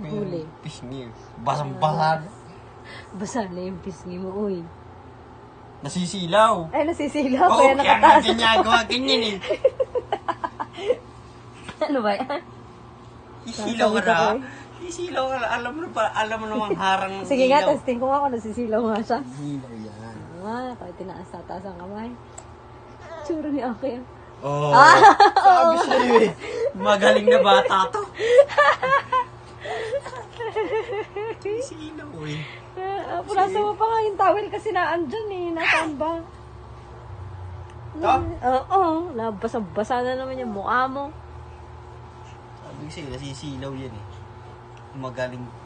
Huli. Pisngi. Basang-basa. Basa na yung pisngi mo, uy. Nasisilaw. Ay, nasisilaw. Oo, Kaya kaya nga nakataas. ginagawa ganyan eh. Ano ba yan? Isilaw ka na. Isilaw ka na. Alam mo namang harang ng Sige nga, ilaw. testing ko nga kung nasisilaw nga siya. Isilaw yan. Kahit tinaas-taas ang kamay. Tsura ni Aki. Oo. Sabi sa'yo eh. Magaling na bata to. Isilaw eh. Pulasa mo pa nga yung towel kasi naandyan eh. Nasaan ba? Ito? Oo. Nabasa-basa na naman yung mukha mo. Sabi sa'yo, nasisilaw yan eh. Magaling